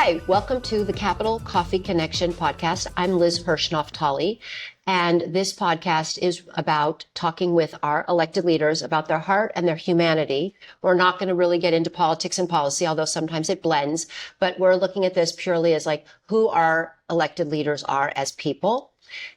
Hi, welcome to the Capital Coffee Connection podcast. I'm Liz Hirschnoff-Tolly, and this podcast is about talking with our elected leaders about their heart and their humanity. We're not going to really get into politics and policy, although sometimes it blends, but we're looking at this purely as like who our elected leaders are as people.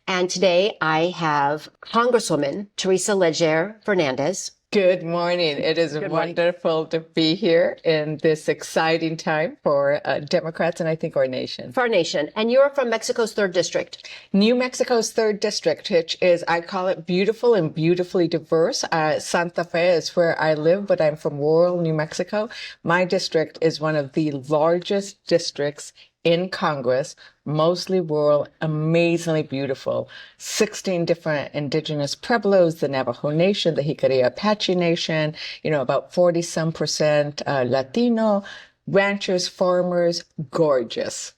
And today I have Congresswoman Teresa Fernandez. Good morning. It is wonderful to be here in this exciting time for Democrats and I think our nation. For our nation. And you're from Mexico's 3rd District. New Mexico's 3rd District, which is, I call it beautiful and beautifully diverse. Santa Fe is where I live, but I'm from rural New Mexico. My district is one of the largest districts in Congress, mostly rural, amazingly beautiful. 16 different indigenous pueblos, the Navajo Nation, the Jicarilla Apache Nation, about 40-some% Latino, ranchers, farmers, gorgeous.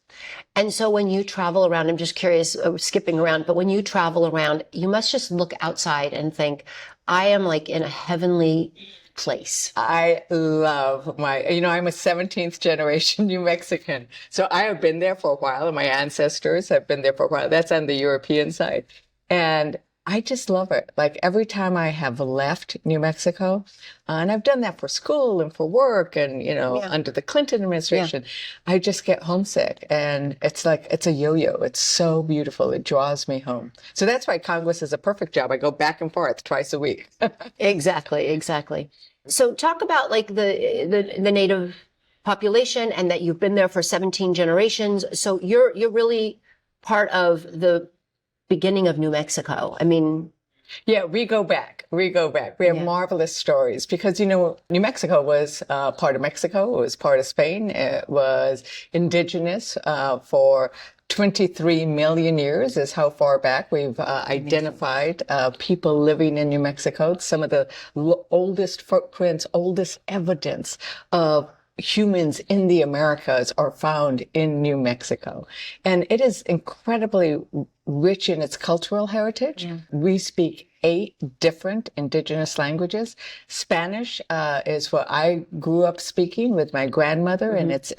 And so when you travel around, I'm just curious, skipping around, but when you travel around, you must just look outside and think, I am like in a heavenly place. I love I'm a 17th generation New Mexican. So I have been there for a while, and my ancestors have been there for a while. That's on the European side. And I just love it. Like every time I have left New Mexico, and I've done that for school and for work and, under the Clinton administration, I just get homesick. And it's like, it's a yo-yo. It's so beautiful. It draws me home. So that's why Congress is a perfect job. I go back and forth twice a week. Exactly. So talk about like the Native population and that you've been there for 17 generations. So you're really part of the beginning of New Mexico. I mean, yeah, we go back. We have marvelous stories because, New Mexico was part of Mexico. It was part of Spain. It was indigenous for 23 million years is how far back we've identified people living in New Mexico. Some of the oldest footprints, oldest evidence of humans in the Americas are found in New Mexico. And it is incredibly rich in its cultural heritage. Yeah. We speak 8 different indigenous languages. Spanish is what I grew up speaking with my grandmother, and it's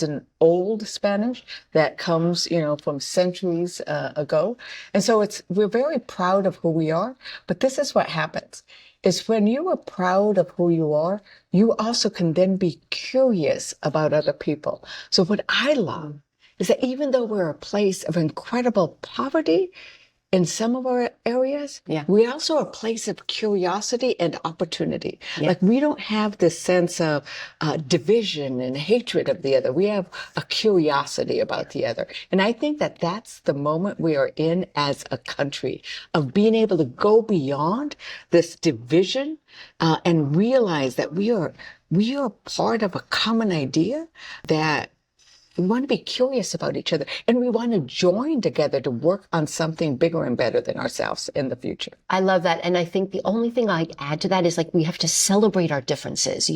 an old Spanish that comes, from centuries ago. And so we're very proud of who we are, but this is what happens. Is when you are proud of who you are, you also can then be curious about other people. So what I love is that even though we're a place of incredible poverty in some of our areas, we also are a place of curiosity and opportunity. Yeah. Like we don't have this sense of division and hatred of the other. We have a curiosity about the other. And I think that that's the moment we are in as a country, of being able to go beyond this division and realize that we are part of a common idea, that we want to be curious about each other, and we want to join together to work on something bigger and better than ourselves in the future. I love that. And I think the only thing I'd add to that is like we have to celebrate our differences,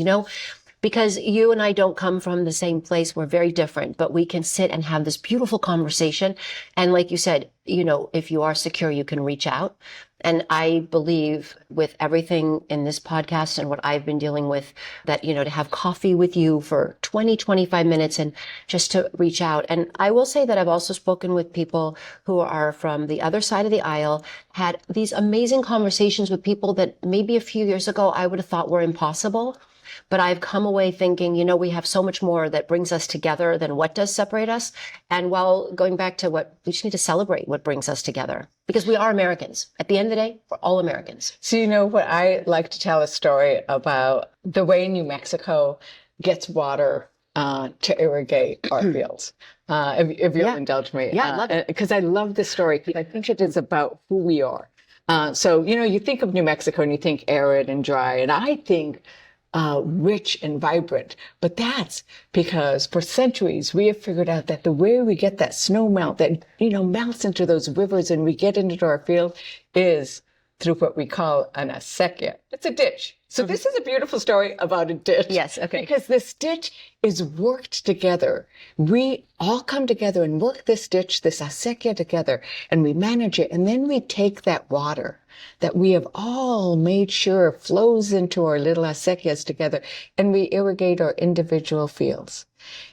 because you and I don't come from the same place. We're very different, but we can sit and have this beautiful conversation. And like you said, if you are secure, you can reach out. And I believe with everything in this podcast and what I've been dealing with, that, to have coffee with you for 25 minutes and just to reach out. And I will say that I've also spoken with people who are from the other side of the aisle, had these amazing conversations with people that maybe a few years ago I would have thought were impossible. But I've come away thinking, we have so much more that brings us together than what does separate us. And while going back to we just need to celebrate what brings us together, because we are Americans. At the end of the day, we're all Americans. So what I like to tell a story about the way New Mexico gets water to irrigate our fields. If you'll indulge me. Yeah, I love it. Because I love this story, because I think it is about who we are. So, you think of New Mexico and you think arid and dry, and I think rich and vibrant. But that's because for centuries we have figured out that the way we get that snow melt that, melts into those rivers and we get into our field is through what we call an acequia. It's a ditch. So this is a beautiful story about a ditch. Yes, okay. Because this ditch is worked together. We all come together and work this ditch, this acequia together, and we manage it. And then we take that water that we have all made sure flows into our little acequias together, and we irrigate our individual fields.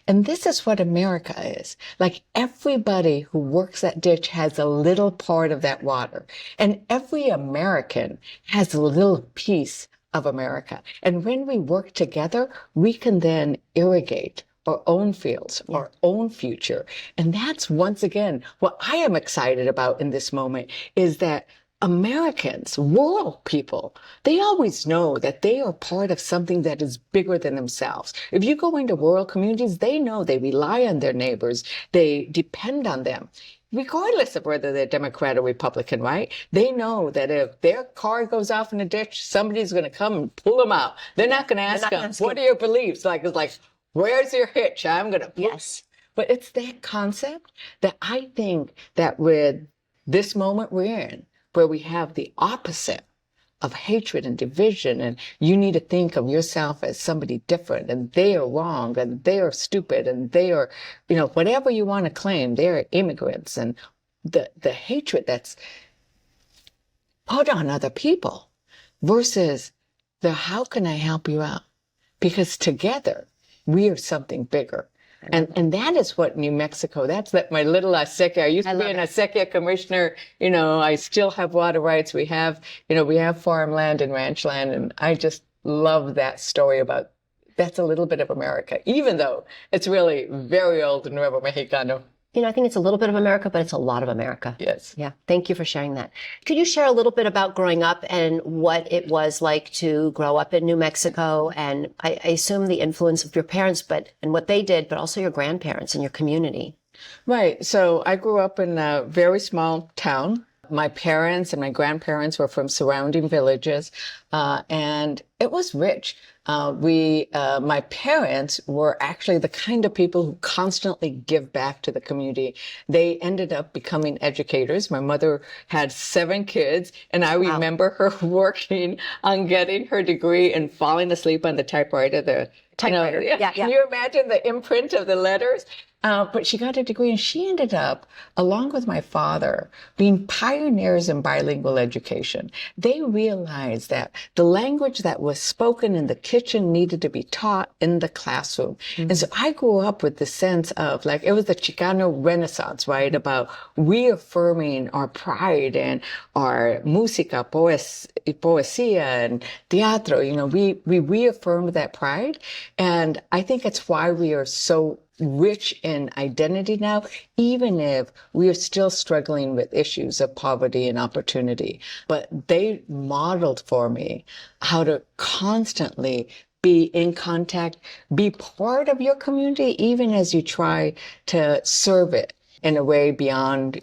And this is what America is. Like, everybody who works that ditch has a little part of that water. And every American has a little piece of America. And when we work together, we can then irrigate our own fields, our own future. And that's, once again, what I am excited about in this moment, is that Americans, rural people, they always know that they are part of something that is bigger than themselves. If you go into rural communities, they know they rely on their neighbors. They depend on them, regardless of whether they're Democrat or Republican, right? They know that if their car goes off in a ditch, somebody's going to come and pull them out. They're not going to ask them, what are your beliefs? It's like, where's your hitch? I'm going to. Yes. But it's that concept that I think that with this moment we're in, where we have the opposite of hatred and division, and you need to think of yourself as somebody different, and they are wrong, and they are stupid, and they are, whatever you want to claim, they're immigrants, and the hatred that's put on other people versus the how can I help you out? Because together we are something bigger. And that is what New Mexico, my little acequia. I used to be an acequia commissioner. I still have water rights. We have farmland and ranch land. And I just love that story about that's a little bit of America, even though it's really very old and Nuevo Mexicano. I think it's a little bit of America, but it's a lot of America. Yes. Yeah. Thank you for sharing that. Could you share a little bit about growing up and what it was like to grow up in New Mexico? And I assume the influence of your parents, and what they did, but also your grandparents and your community. Right. So I grew up in a very small town. My parents and my grandparents were from surrounding villages, and it was rich. My parents were actually the kind of people who constantly give back to the community. They ended up becoming educators. My mother had 7 kids, and I remember her working on getting her degree and falling asleep on the typewriter. Yeah. Can you imagine the imprint of the letters? But she got a degree, and she ended up, along with my father, being pioneers in bilingual education. They realized that the language that was spoken in the kitchen needed to be taught in the classroom. Mm-hmm. And so I grew up with the sense of, it was the Chicano Renaissance, right? About reaffirming our pride and our música, poesía, and teatro. We reaffirmed that pride. And I think it's why we are so rich in identity now, even if we are still struggling with issues of poverty and opportunity. But they modeled for me how to constantly be in contact, be part of your community, even as you try to serve it in a way beyond,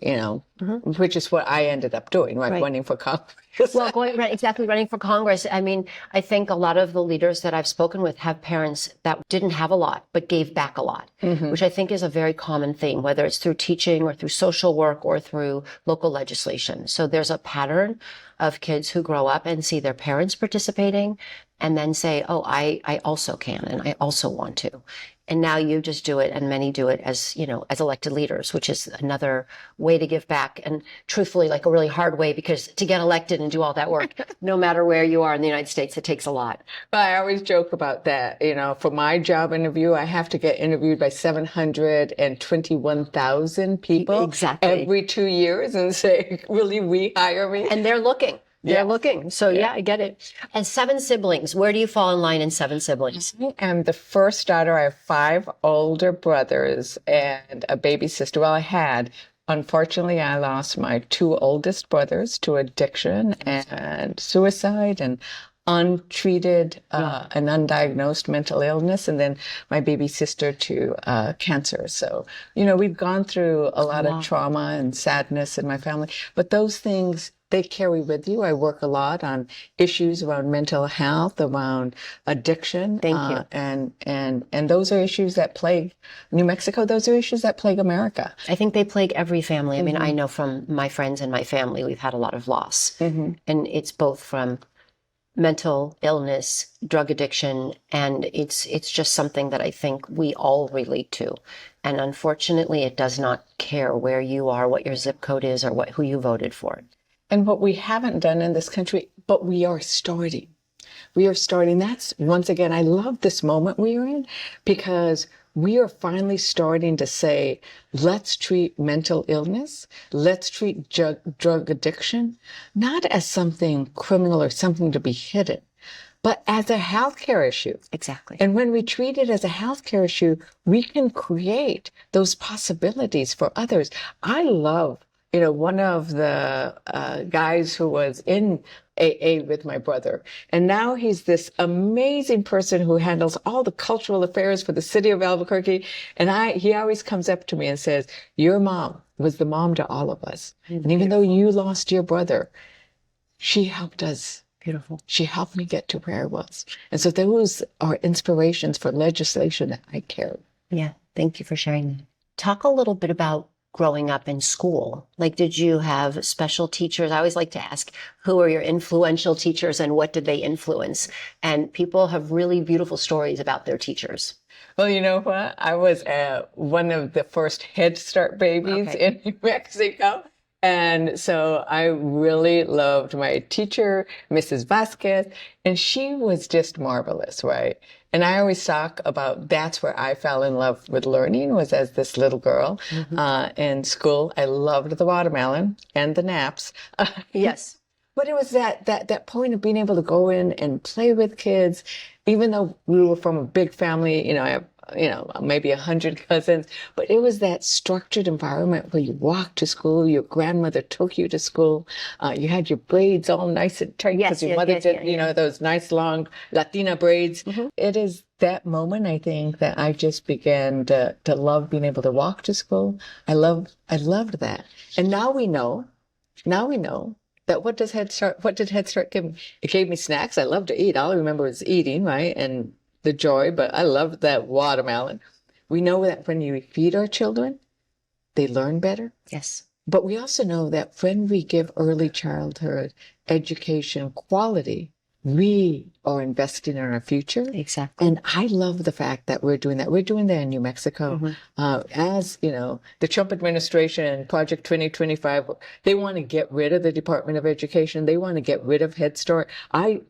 which is what I ended up doing, right? Running for Congress. Well, running for Congress. I mean, I think a lot of the leaders that I've spoken with have parents that didn't have a lot, but gave back a lot, which I think is a very common thing, whether it's through teaching or through social work or through local legislation. So there's a pattern of kids who grow up and see their parents participating and then say, oh, I also can, and I also want to. And now you just do it, and many do it as elected leaders, which is another way to give back. And truthfully, a really hard way, because to get elected and do all that work, no matter where you are in the United States, it takes a lot. Well, I always joke about that. For my job interview, I have to get interviewed by 721,000 people every 2 years and say, will you rehire me? And they're looking. They're looking. So yeah, I get it. And 7 siblings. Where do you fall in line in 7 siblings? I am the first daughter. I have 5 older brothers and a baby sister. Well, I had. Unfortunately, I lost my 2 oldest brothers to addiction and suicide and untreated and undiagnosed mental illness, and then my baby sister to cancer. So, we've gone through a lot of trauma and sadness in my family, but those things, they carry with you. I work a lot on issues around mental health, around addiction. Thank you. And those are issues that plague New Mexico. Those are issues that plague America. I think they plague every family. I mean, I know from my friends and my family, we've had a lot of loss. And it's both from mental illness, drug addiction, and it's just something that I think we all relate to. And unfortunately, it does not care where you are, what your zip code is, or who you voted for. And what we haven't done in this country, but we are starting. We are starting. That's, once again, I love this moment we are in, because we are finally starting to say, let's treat mental illness, let's treat drug addiction, not as something criminal or something to be hidden, but as a healthcare issue. Exactly. And when we treat it as a healthcare issue, we can create those possibilities for others. I love, one of the guys who was in AA with my brother, and now he's this amazing person who handles all the cultural affairs for the city of Albuquerque. And he always comes up to me and says, your mom was the mom to all of us. And even though you lost your brother, she helped us. Beautiful. She helped me get to where I was. And so those are inspirations for legislation that I carry. Yeah. Thank you for sharing that. Talk a little bit about growing up in school. Like, did you have special teachers? I always like to ask, who are your influential teachers and what did they influence? And people have really beautiful stories about their teachers. Well, you know what? I was one of the first Head Start babies in New Mexico. And so I really loved my teacher, Mrs. Vasquez, and she was just marvelous, right? And I always talk about that's where I fell in love with learning, was as this little girl in school. I loved the watermelon and the naps. Yes. But it was that point of being able to go in and play with kids, even though we were from a big family, I have, maybe 100 cousins, but it was that structured environment where you walked to school, your grandmother took you to school, you had your braids all nice and tight because your mother did, those nice long Latina braids. It is that moment, I think, that I just began to love being able to walk to school. I loved that. And now we know that what did Head Start give me? It gave me snacks. I love to eat. All I remember was eating, right? And the joy, but I loved that watermelon. We know that when you feed our children, they learn better. Yes. But we also know that when we give early childhood education quality, we are investing in our future. Exactly. And I love the fact that we're doing that. We're doing that in New Mexico. As, the Trump administration, Project 2025, they want to get rid of the Department of Education. They want to get rid of Head Start. I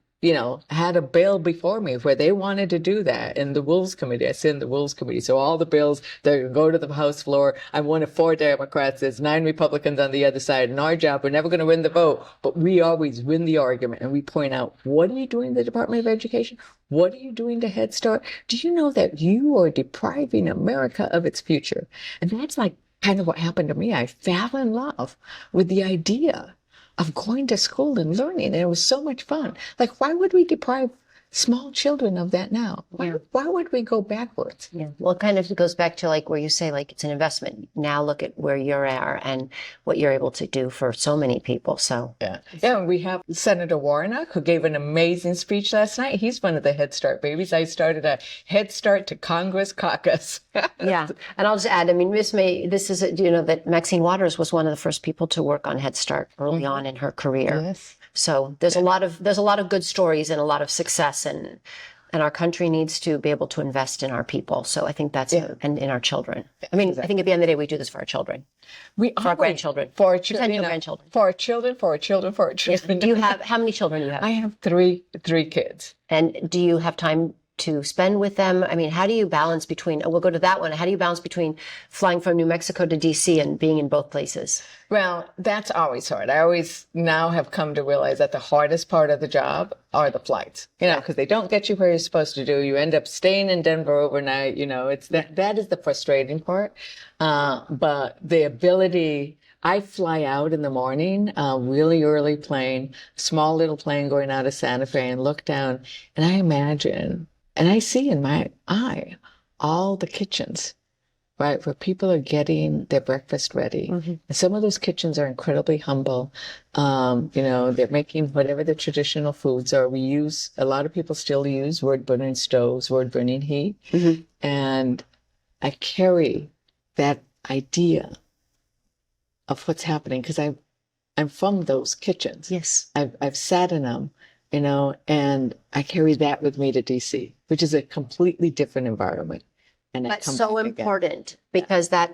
had a bill before me where they wanted to do that in the Wolves Committee. I sit in the Wolves Committee. So all the bills that go to the House floor, I'm one of 4 Democrats. There's 9 Republicans on the other side. And our job, we're never going to win the vote, but we always win the argument. And we point out, what are you doing in the Department of Education? What are you doing to Head Start? Do you know that you are depriving America of its future? And that's like kind of what happened to me. I fell in love with the idea of going to school and learning. And it was so much fun. Like, why would we deprive small children of that now? Why would we go backwards? Yeah. Well, it kind of goes back to like where you say, like, it's an investment. Now look at where you are and what you're able to do for so many people. So yeah. We have Senator Warnock, who gave an amazing speech last night. He's one of the Head Start babies. I started a Head Start to Congress caucus. Yeah. And I'll just add, I mean, that Maxine Waters was one of the first people to work on Head Start early on in her career. Yes. So there's a lot of good stories and a lot of success, and our country needs to be able to invest in our people. So I think that's and in our children. I mean, I think at the end of the day, we do this for our children, for our grandchildren, for our children, grandchildren, for our children, for our children, for our children. Yes. Do you have how many children do you have? I have three kids. And do you have time to spend with them? I mean, how do you balance between? We'll go to that one. How do you balance between flying from New Mexico to DC and being in both places? Well, that's always hard. I always now have come to realize that the hardest part of the job are the flights, because they don't get you where you're supposed to do. You end up staying in Denver overnight. It's that is the frustrating part. But the ability, I fly out in the morning, really early plane, small little plane going out of Santa Fe, and look down, and I imagine, and I see in my eye all the kitchens, right, where people are getting their breakfast ready. And some of those kitchens are incredibly humble. They're making whatever the traditional foods are. A lot of people still use wood-burning stoves, wood-burning heat. And I carry that idea of what's happening because I'm from those kitchens. Yes. I've sat in them. and I carry that with me to DC, which is a completely different environment. And That's so important because that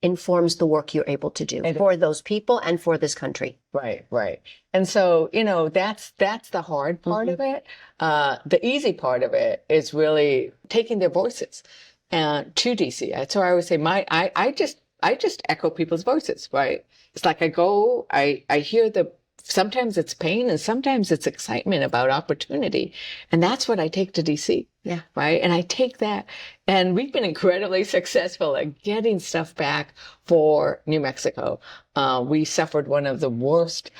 informs the work you're able to do for those people and for this country. Right, right. And so, that's the hard part of it. The easy part of it is really taking their voices to DC. So I always say I just echo people's voices, right? It's like I hear sometimes it's pain and sometimes it's excitement about opportunity. And that's what I take to DC. Yeah. Right. And I take that, and we've been incredibly successful at getting stuff back for New Mexico. We suffered one of the worst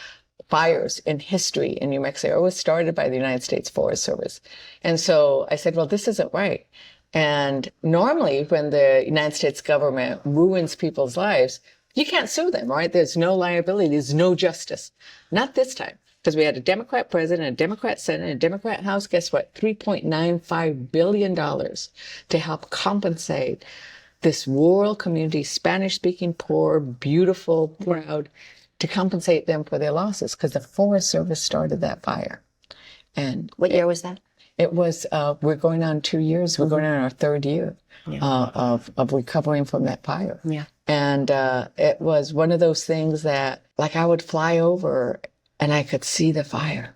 fires in history in New Mexico. It was started by the United States Forest Service. And so I said, well, this isn't right. And normally when the United States government ruins people's lives, you can't sue them, right? There's no liability. There's no justice. Not this time, because we had a Democrat president, a Democrat Senate, a Democrat House. Guess what? $3.95 billion to help compensate this rural community, Spanish-speaking, poor, beautiful, proud, to compensate them for their losses, because the Forest Service started that fire. And what year was that? It was, we're going on 2 years. We're going on our third year of recovering from that fire. Yeah. And it was one of those things that, like, I would fly over and I could see the fire.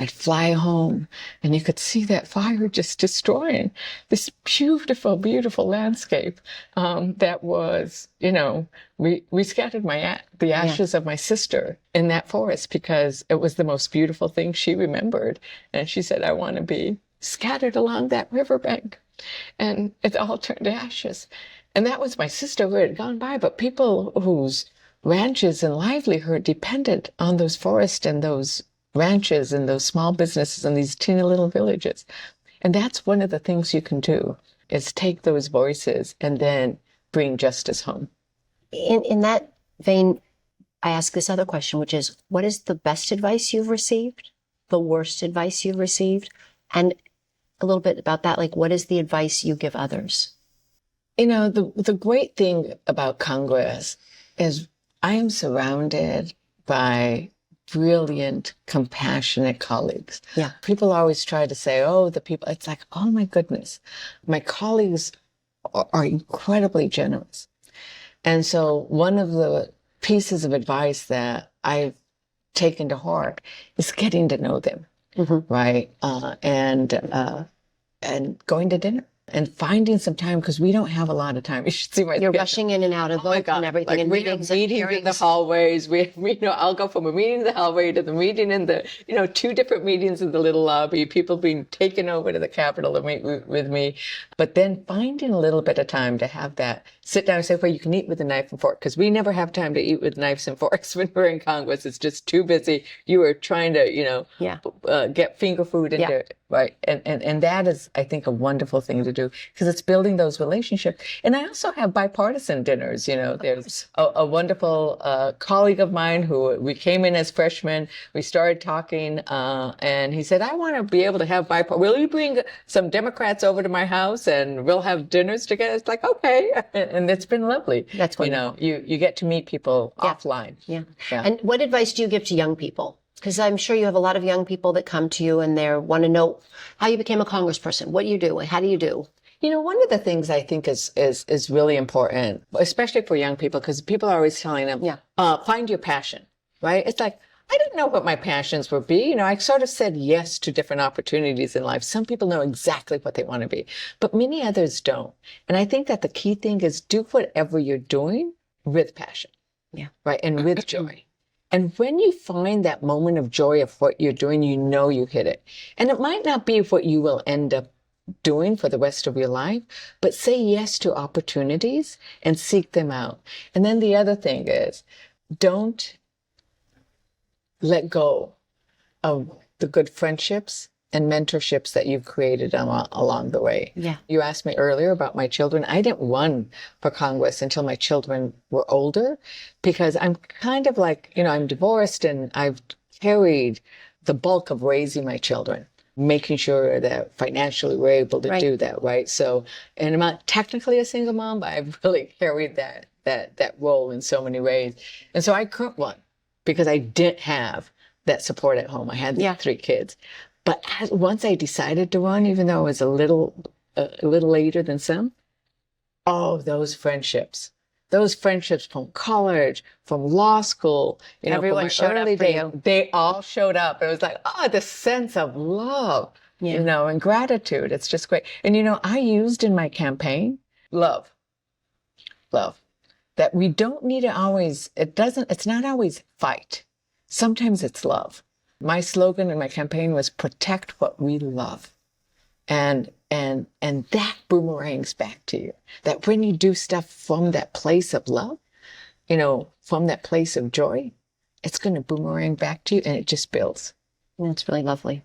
I'd fly home and you could see that fire just destroying this beautiful, beautiful landscape. That was, we scattered the ashes of my sister in that forest because it was the most beautiful thing she remembered. And she said, I want to be scattered along that riverbank. And it all turned to ashes. And that was my sister who had gone by, but people whose ranches and livelihood depended on those forests and those ranches and those small businesses and these teeny little villages. And that's one of the things you can do, is take those voices and then bring justice home. In that vein, I ask this other question, which is, what is the best advice you've received? The worst advice you've received? And a little bit about that, like, what is the advice you give others? The great thing about Congress is I am surrounded by brilliant, compassionate colleagues. Yeah. People always try to say, the people, it's like, oh my goodness, my colleagues are incredibly generous. And so one of the pieces of advice that I've taken to heart is getting to know them, right? And going to dinner. And finding some time, because we don't have a lot of time. You should see my You're schedule. rushing in and out of votes and everything. Like, and we have meetings in the hallways. I'll go from a meeting in the hallway to the meeting in the, 2 different meetings in the little lobby. People being taken over to the Capitol to meet with me. But then finding a little bit of time to have that sit down and say, well, you can eat with a knife and fork, because we never have time to eat with knives and forks when we're in Congress. It's just too busy. You are trying to, get finger food into it. Right. And that is, I think, a wonderful thing to do, because it's building those relationships. And I also have bipartisan dinners. There's a wonderful colleague of mine who we came in as freshmen. We started talking and he said, I want to be able to have will you bring some Democrats over to my house and we'll have dinners together? It's like, okay. And it's been lovely. That's wonderful. You get to meet people offline. Yeah. And what advice do you give to young people? Because I'm sure you have a lot of young people that come to you and they want to know how you became a congressperson. What do you do? How do you do? One of the things I think is really important, especially for young people, because people are always telling them, find your passion, right? It's like, I didn't know what my passions would be. I sort of said yes to different opportunities in life. Some people know exactly what they want to be, but many others don't. And I think that the key thing is do whatever you're doing with passion, right? And with joy. And when you find that moment of joy of what you're doing, you hit it. And it might not be what you will end up doing for the rest of your life, but say yes to opportunities and seek them out. And then the other thing is, don't let go of the good friendships and mentorships that you've created along the way. Yeah. You asked me earlier about my children. I didn't run for Congress until my children were older, because I'm kind of like, I'm divorced and I've carried the bulk of raising my children, making sure that financially we're able to do that, right? So, and I'm not technically a single mom, but I've really carried that role in so many ways. And so I couldn't run because I didn't have that support at home. I had Yeah. 3 kids. But once I decided to run, even though I was a little later than some, oh, those friendships from college, from law school, Everyone from my showed up early for days, you. they all showed up. It was like, oh, the sense of love, and gratitude. It's just great. And, I used in my campaign, love, that we don't need to always, it's not always fight. Sometimes it's love. My slogan in my campaign was protect what we love. And that boomerangs back to you. That when you do stuff from that place of love, from that place of joy, it's going to boomerang back to you, and it just builds. That's really lovely.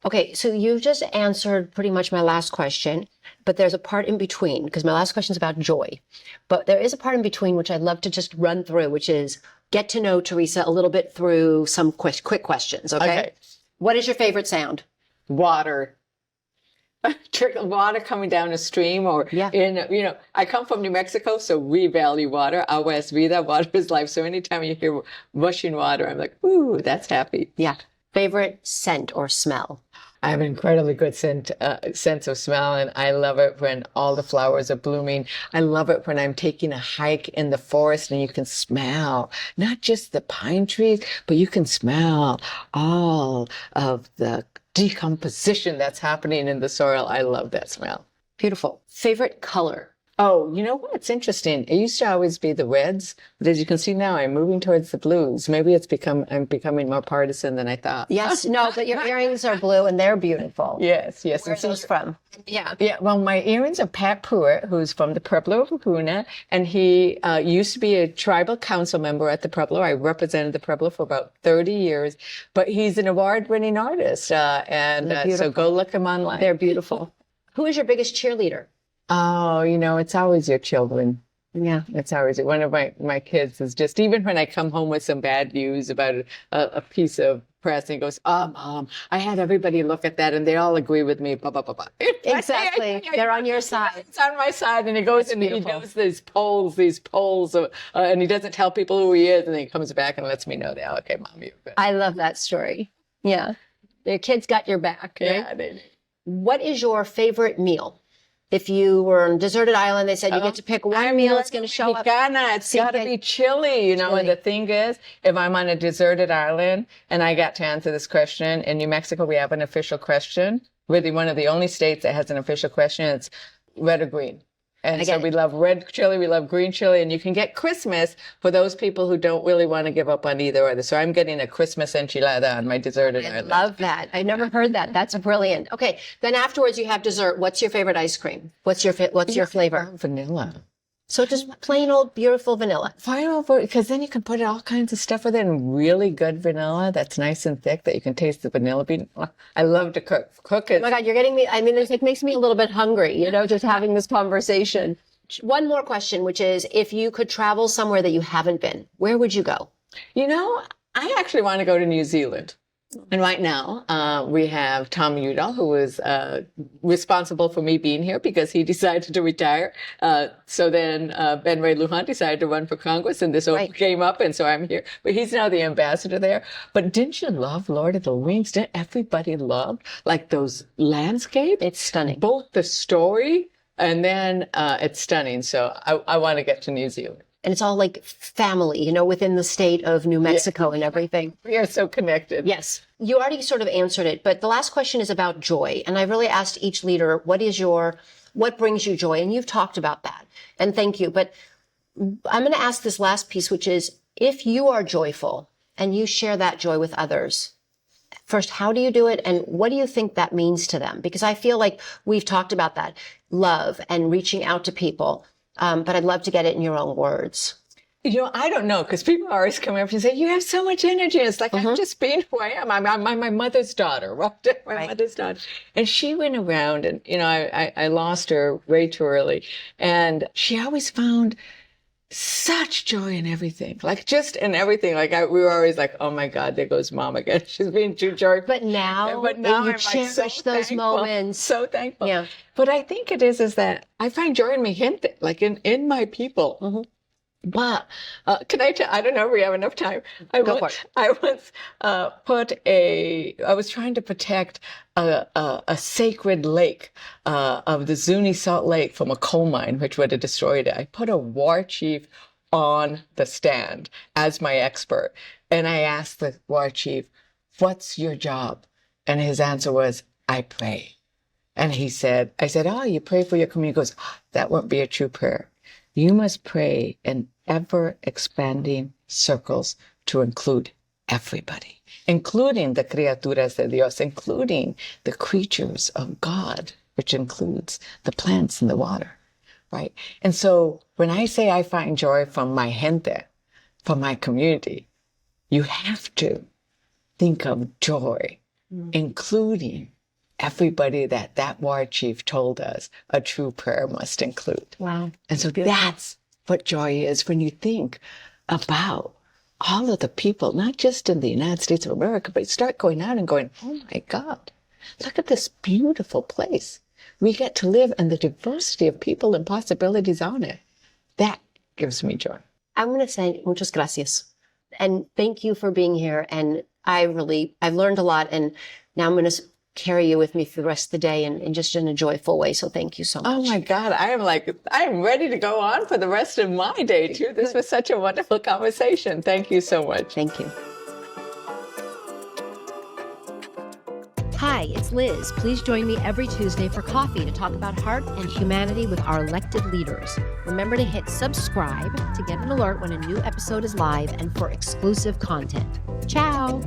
Okay, so you've just answered pretty much my last question, but there's a part in between, because my last question is about joy. But there is a part in between which I'd love to just run through, which is get to know Teresa a little bit through some quick questions, okay? What is your favorite sound? Water. Trickle water coming down a stream, or I come from New Mexico, so we value water. Agua es vida, water is life. So anytime you hear rushing water, I'm like, ooh, that's happy. Yeah. Favorite scent or smell? I have an incredibly good sense of smell, and I love it when all the flowers are blooming. I love it when I'm taking a hike in the forest and you can smell not just the pine trees, but you can smell all of the decomposition that's happening in the soil. I love that smell. Beautiful. Favorite color? Oh, you know what's interesting? It used to always be the reds, but as you can see now, I'm moving towards the blues. Maybe I'm becoming more partisan than I thought. Yes, no, but your earrings are blue and they're beautiful. Yes. Where are those from? Yeah. Well, my earrings are Pat Pruitt, who's from the Pueblo of Laguna, and he used to be a tribal council member at the Pueblo. I represented the Pueblo for about 30 years, but he's an award-winning artist, so go look him online. They're beautiful. Who is your biggest cheerleader? Oh, it's always your children. Yeah. It's always one of my kids is just, even when I come home with some bad news about a piece of press, and he goes, oh, Mom, I had everybody look at that and they all agree with me, blah, blah, blah, blah. Exactly. They're on your side. It's on my side. And he goes and he does these polls, and he doesn't tell people who he is. And then he comes back and lets me know that, okay, Mom, you're good. I love that story. Yeah. Your kids got your back. Right? Yeah, they do. What is your favorite meal? If you were on a deserted island, they said you get to pick one meal that's going to show up. It's got to be chili, And the thing is, if I'm on a deserted island and I got to answer this question, in New Mexico, we have an official question. Really one of the only states that has an official question. It's red or green. And so we love red chili, we love green chili, and you can get Christmas for those people who don't really want to give up on either or. So I'm getting a Christmas enchilada on my deserted island. I love that. I never heard that. That's brilliant. Okay, then afterwards you have dessert. What's your favorite ice cream? What's your flavor? Vanilla. So just plain old beautiful vanilla. Because then you can put all kinds of stuff with it, and really good vanilla that's nice and thick that you can taste the vanilla bean. I love to cook. Cook it. Oh my God, you're getting me. I mean, it makes me a little bit hungry, just having this conversation. One more question, which is, if you could travel somewhere that you haven't been, where would you go? I actually want to go to New Zealand. And right now, we have Tom Udall, who was responsible for me being here because he decided to retire. So then Ben Ray Lujan decided to run for Congress, and this came up, and so I'm here. But he's now the ambassador there. But didn't you love Lord of the Rings? Didn't everybody love, those landscapes? It's stunning. Both the story, and then it's stunning. So I want to get to New Zealand. And it's all like family, within the state of New Mexico and everything. We are so connected. Yes. You already sort of answered it, but the last question is about joy. And I really asked each leader, what brings you joy? And you've talked about that. And thank you. But I'm going to ask this last piece, which is, if you are joyful and you share that joy with others, first, how do you do it? And what do you think that means to them? Because I feel like we've talked about that, love and reaching out to people. But I'd love to get it in your own words. I don't know, because people are always coming up and say, you have so much energy. It's like, I'm just being who I am. I'm my mother's daughter, mother's daughter. And she went around and, I lost her way too early. And she always found such joy in everything, just in everything. We were always like, oh my God, there goes Mom again. She's being too joyful. But now you cherish those moments. So thankful. Yeah. But I think it is that I find joy in my gente, in my people. But can I tell? I don't know if we have enough time. Go for it. I once I was trying to protect a sacred lake of the Zuni Salt Lake from a coal mine, which would have destroyed it. I put a war chief on the stand as my expert, and I asked the war chief, "What's your job?" And his answer was, "I pray." And I said, "Oh, you pray for your community." He goes, "That won't be a true prayer. You must pray in ever expanding circles to include everybody, including the criaturas de Dios, including the creatures of God, which includes the plants and the water," right? And so when I say I find joy from my gente, from my community, you have to think of joy, including everybody that war chief told us a true prayer must include. Wow. And so that's what joy is when you think about all of the people, not just in the United States of America, but you start going out and going, oh my God, look at this beautiful place. We get to live and the diversity of people and possibilities on it. That gives me joy. I'm going to say muchas gracias. And thank you for being here. And I've learned a lot. And now I'm going to carry you with me for the rest of the day and just in a joyful way. So thank you so much. Oh my God. I am ready to go on for the rest of my day too. This was such a wonderful conversation. Thank you so much. Thank you. Hi, it's Liz. Please join me every Tuesday for coffee to talk about heart and humanity with our elected leaders. Remember to hit subscribe to get an alert when a new episode is live and for exclusive content. Ciao.